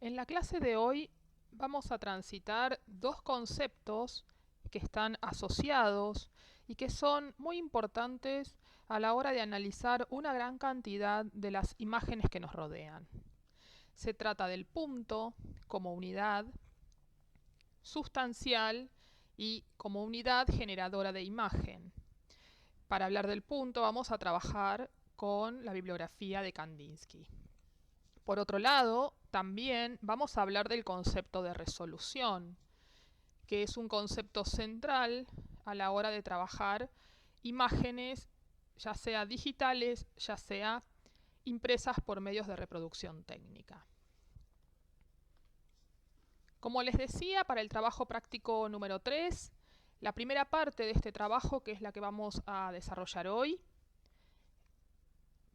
En la clase de hoy vamos a transitar dos conceptos que están asociados y que son muy importantes a la hora de analizar una gran cantidad de las imágenes que nos rodean. Se trata del punto como unidad sustancial y como unidad generadora de imagen. Para hablar del punto vamos a trabajar con la bibliografía de Kandinsky. Por otro lado, también vamos a hablar del concepto de resolución, que es un concepto central a la hora de trabajar imágenes, ya sea digitales, ya sea impresas por medios de reproducción técnica. Como les decía, para el trabajo práctico número 3, la primera parte de este trabajo, que es la que vamos a desarrollar hoy,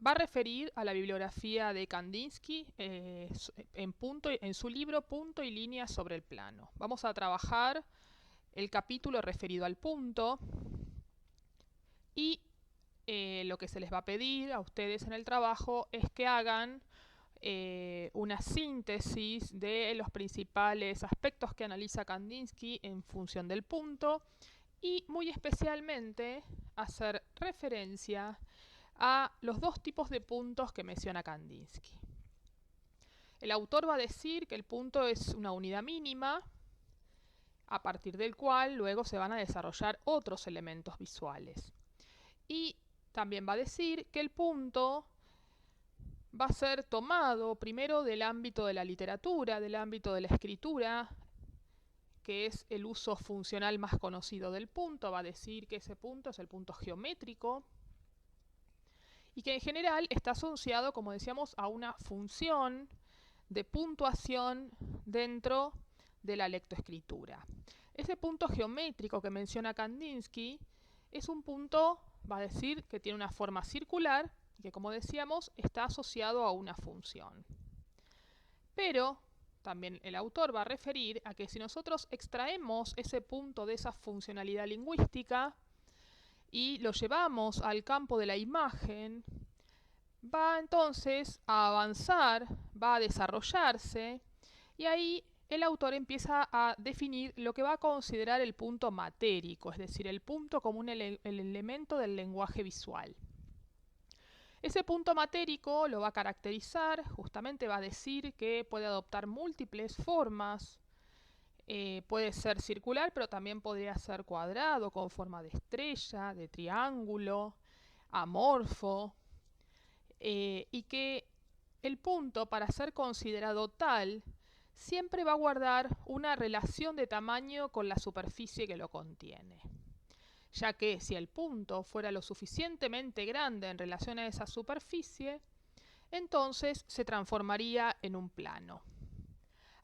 va a referir a la bibliografía de Kandinsky en su libro Punto y línea sobre el plano. Vamos a trabajar el capítulo referido al punto y lo que se les va a pedir a ustedes en el trabajo es que hagan una síntesis de los principales aspectos que analiza Kandinsky en función del punto y muy especialmente hacer referencia a los dos tipos de puntos que menciona Kandinsky. El autor va a decir que el punto es una unidad mínima, a partir del cual luego se van a desarrollar otros elementos visuales. Y también va a decir que el punto va a ser tomado primero del ámbito de la literatura, del ámbito de la escritura, que es el uso funcional más conocido del punto. Va a decir que ese punto es el punto geométrico, y que en general está asociado, como decíamos, a una función de puntuación dentro de la lectoescritura. Ese punto geométrico que menciona Kandinsky es un punto, va a decir, que tiene una forma circular y que, como decíamos, está asociado a una función. Pero también el autor va a referir a que si nosotros extraemos ese punto de esa funcionalidad lingüística y lo llevamos al campo de la imagen, va entonces a avanzar, va a desarrollarse, y ahí el autor empieza a definir lo que va a considerar el punto matérico, es decir, el punto como el elemento del lenguaje visual. Ese punto matérico lo va a caracterizar, justamente va a decir que puede adoptar múltiples formas. Puede ser circular, pero también podría ser cuadrado, con forma de estrella, de triángulo, amorfo, y que el punto, para ser considerado tal, siempre va a guardar una relación de tamaño con la superficie que lo contiene, ya que si el punto fuera lo suficientemente grande en relación a esa superficie, entonces se transformaría en un plano.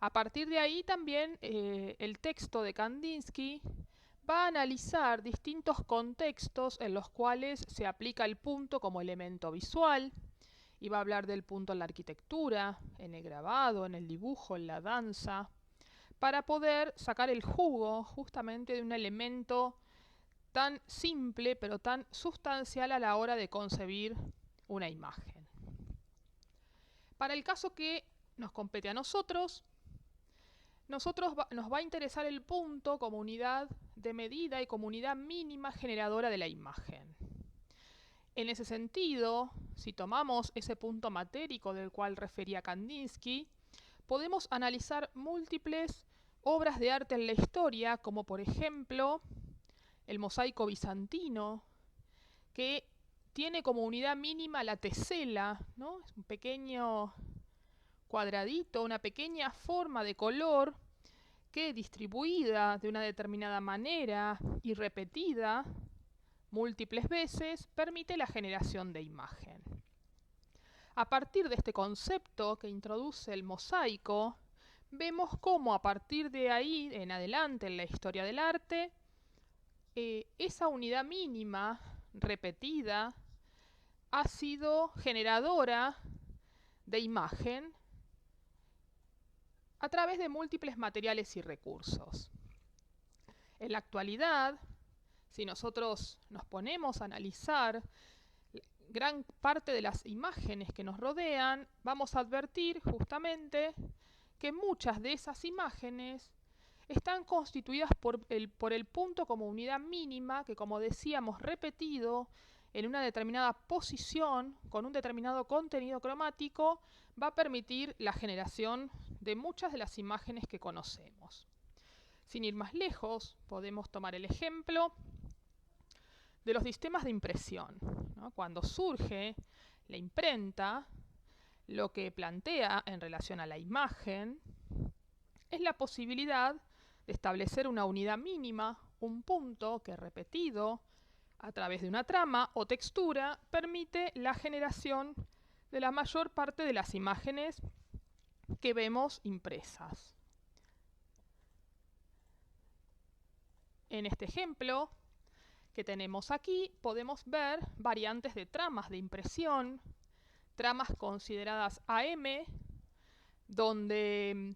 A partir de ahí también el texto de Kandinsky va a analizar distintos contextos en los cuales se aplica el punto como elemento visual, y va a hablar del punto en la arquitectura, en el grabado, en el dibujo, en la danza, para poder sacar el jugo justamente de un elemento tan simple pero tan sustancial a la hora de concebir una imagen. Para el caso que nos compete a nosotros nos va a interesar el punto como unidad de medida y como unidad mínima generadora de la imagen. En ese sentido, si tomamos ese punto matérico del cual refería Kandinsky, podemos analizar múltiples obras de arte en la historia, como por ejemplo el mosaico bizantino, que tiene como unidad mínima la tesela, ¿no? Es un pequeño cuadradito, una pequeña forma de color que, distribuida de una determinada manera y repetida múltiples veces, permite la generación de imagen. A partir de este concepto que introduce el mosaico, vemos cómo a partir de ahí en adelante en la historia del arte, esa unidad mínima repetida ha sido generadora de imagen a través de múltiples materiales y recursos. En la actualidad, si nosotros nos ponemos a analizar gran parte de las imágenes que nos rodean, vamos a advertir justamente que muchas de esas imágenes están constituidas por el punto como unidad mínima que, como decíamos, repetido en una determinada posición con un determinado contenido cromático va a permitir la generación de muchas de las imágenes que conocemos. Sin ir más lejos, podemos tomar el ejemplo de los sistemas de impresión, ¿no? Cuando surge la imprenta, lo que plantea en relación a la imagen es la posibilidad de establecer una unidad mínima, un punto que repetido a través de una trama o textura permite la generación de la mayor parte de las imágenes que vemos impresas. En este ejemplo que tenemos aquí podemos ver variantes de tramas de impresión, tramas consideradas AM, donde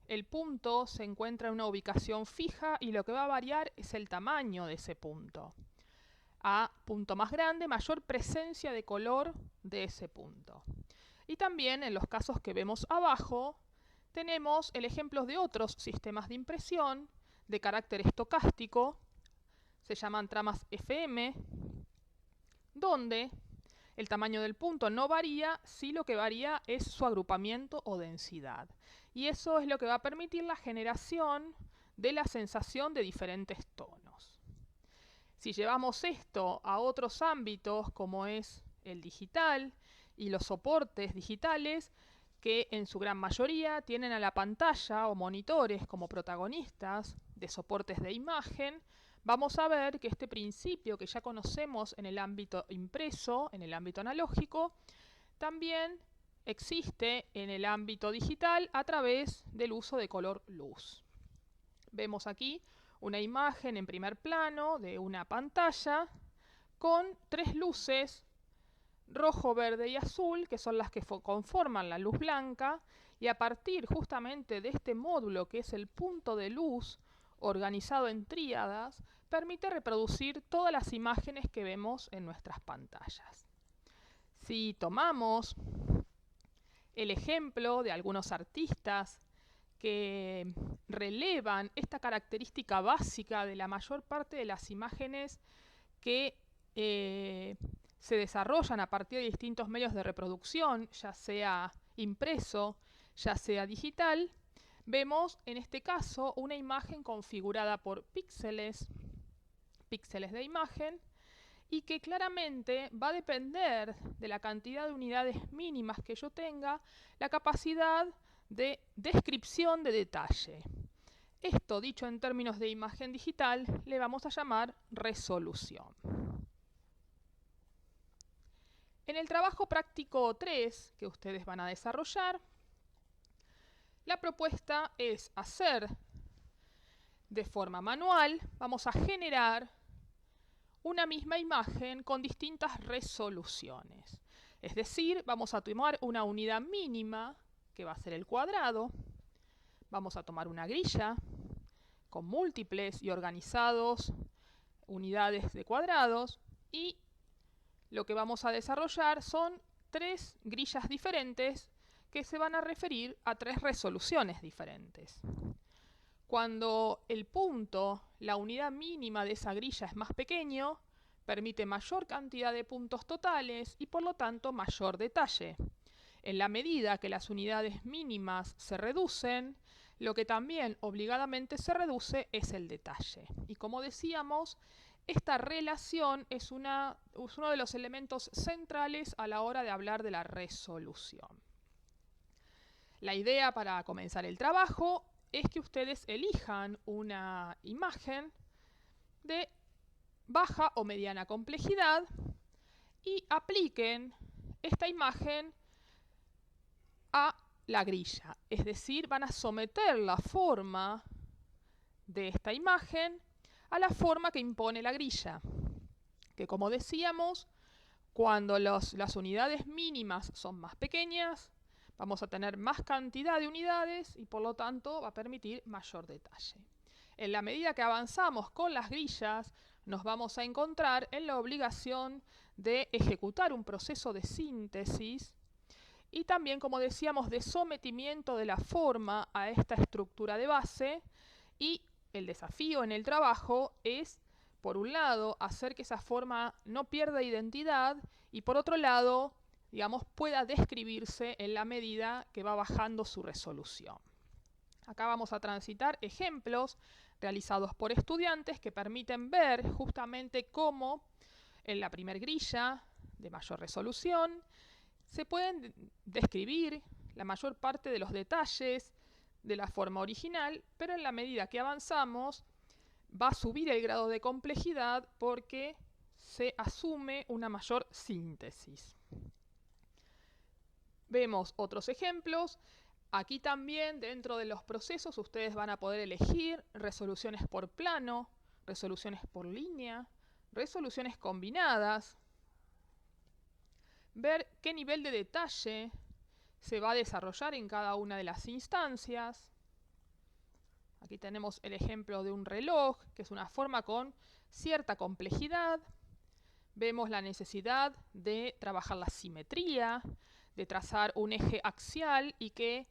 el punto se encuentra en una ubicación fija y lo que va a variar es el tamaño de ese punto. A punto más grande, mayor presencia de color de ese punto. Y también en los casos que vemos abajo, tenemos el ejemplo de otros sistemas de impresión de carácter estocástico, se llaman tramas FM, donde el tamaño del punto no varía, si lo que varía es su agrupamiento o densidad. Y eso es lo que va a permitir la generación de la sensación de diferentes tonos. Si llevamos esto a otros ámbitos como es el digital y los soportes digitales, que en su gran mayoría tienen a la pantalla o monitores como protagonistas de soportes de imagen, vamos a ver que este principio que ya conocemos en el ámbito impreso, en el ámbito analógico, también existe en el ámbito digital a través del uso de color luz. Vemos aquí una imagen en primer plano de una pantalla con tres luces, rojo, verde y azul, que son las que conforman la luz blanca, y a partir justamente de este módulo que es el punto de luz organizado en tríadas, permite reproducir todas las imágenes que vemos en nuestras pantallas. Si tomamos el ejemplo de algunos artistas que relevan esta característica básica de la mayor parte de las imágenes que se desarrollan a partir de distintos medios de reproducción, ya sea impreso, ya sea digital, vemos en este caso una imagen configurada por píxeles de imagen, y que claramente va a depender de la cantidad de unidades mínimas que yo tenga, la capacidad de descripción de detalle. Esto, dicho en términos de imagen digital, le vamos a llamar resolución. En el trabajo práctico 3 que ustedes van a desarrollar, la propuesta es hacer de forma manual, vamos a generar una misma imagen con distintas resoluciones. Es decir, vamos a tomar una unidad mínima, que va a ser el cuadrado, vamos a tomar una grilla con múltiples y organizados unidades de cuadrados, y lo que vamos a desarrollar son tres grillas diferentes que se van a referir a tres resoluciones diferentes. Cuando el punto, la unidad mínima de esa grilla es más pequeño, permite mayor cantidad de puntos totales y por lo tanto mayor detalle. En la medida que las unidades mínimas se reducen, lo que también obligadamente se reduce es el detalle. Y como decíamos, esta relación es uno de los elementos centrales a la hora de hablar de la resolución. La idea para comenzar el trabajo es que ustedes elijan una imagen de baja o mediana complejidad y apliquen esta imagen a la grilla. Es decir, van a someter la forma de esta imagen a la forma que impone la grilla. Que como decíamos, cuando las unidades mínimas son más pequeñas, vamos a tener más cantidad de unidades y por lo tanto va a permitir mayor detalle. En la medida que avanzamos con las grillas, nos vamos a encontrar en la obligación de ejecutar un proceso de síntesis y también, como decíamos, de sometimiento de la forma a esta estructura de base. Y el desafío en el trabajo es, por un lado, hacer que esa forma no pierda identidad y por otro lado, digamos, pueda describirse en la medida que va bajando su resolución. Acá vamos a transitar ejemplos realizados por estudiantes que permiten ver justamente cómo en la primer grilla de mayor resolución se pueden describir la mayor parte de los detalles de la forma original, pero en la medida que avanzamos va a subir el grado de complejidad porque se asume una mayor síntesis. Vemos otros ejemplos. Aquí también, dentro de los procesos, ustedes van a poder elegir resoluciones por plano, resoluciones por línea, resoluciones combinadas, ver qué nivel de detalle se va a desarrollar en cada una de las instancias. Aquí tenemos el ejemplo de un reloj, que es una forma con cierta complejidad. Vemos la necesidad de trabajar la simetría, de trazar un eje axial y que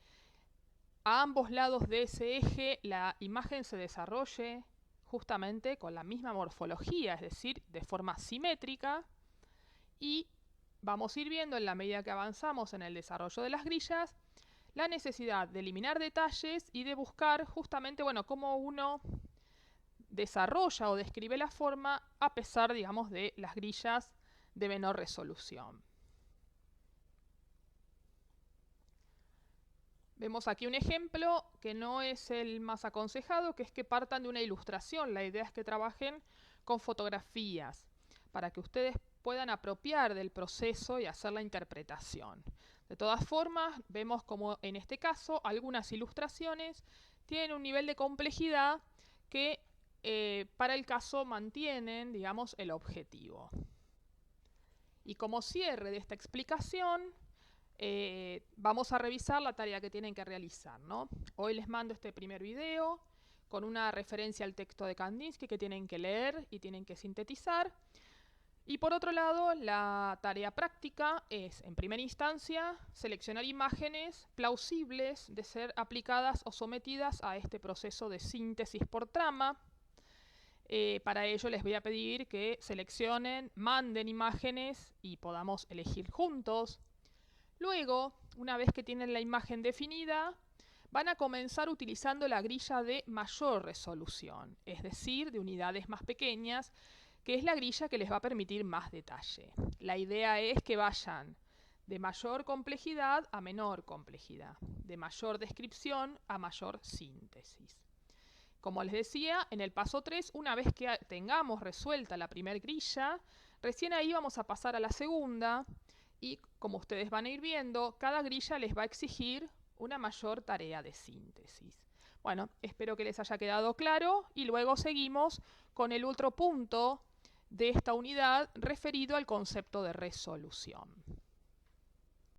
a ambos lados de ese eje la imagen se desarrolle justamente con la misma morfología, es decir, de forma simétrica. Y vamos a ir viendo en la medida que avanzamos en el desarrollo de las grillas la necesidad de eliminar detalles y de buscar justamente, bueno, cómo uno desarrolla o describe la forma a pesar, digamos, de las grillas de menor resolución. Vemos aquí un ejemplo que no es el más aconsejado, que es que partan de una ilustración. La idea es que trabajen con fotografías para que ustedes puedan apropiar del proceso y hacer la interpretación. De todas formas, vemos como en este caso algunas ilustraciones tienen un nivel de complejidad que para el caso mantienen, digamos, el objetivo. Y como cierre de esta explicación, vamos a revisar la tarea que tienen que realizar, ¿no? Hoy les mando este primer video con una referencia al texto de Kandinsky que tienen que leer y tienen que sintetizar. Y por otro lado, la tarea práctica es, en primera instancia, seleccionar imágenes plausibles de ser aplicadas o sometidas a este proceso de síntesis por trama. Para ello les voy a pedir que seleccionen, manden imágenes y podamos elegir juntos. Luego, una vez que tienen la imagen definida, van a comenzar utilizando la grilla de mayor resolución, es decir, de unidades más pequeñas, que es la grilla que les va a permitir más detalle. La idea es que vayan de mayor complejidad a menor complejidad, de mayor descripción a mayor síntesis. Como les decía, en el paso 3, una vez que tengamos resuelta la primera grilla, recién ahí vamos a pasar a la segunda y, como ustedes van a ir viendo, cada grilla les va a exigir una mayor tarea de síntesis. Bueno, espero que les haya quedado claro y luego seguimos con el otro punto de esta unidad referido al concepto de resolución.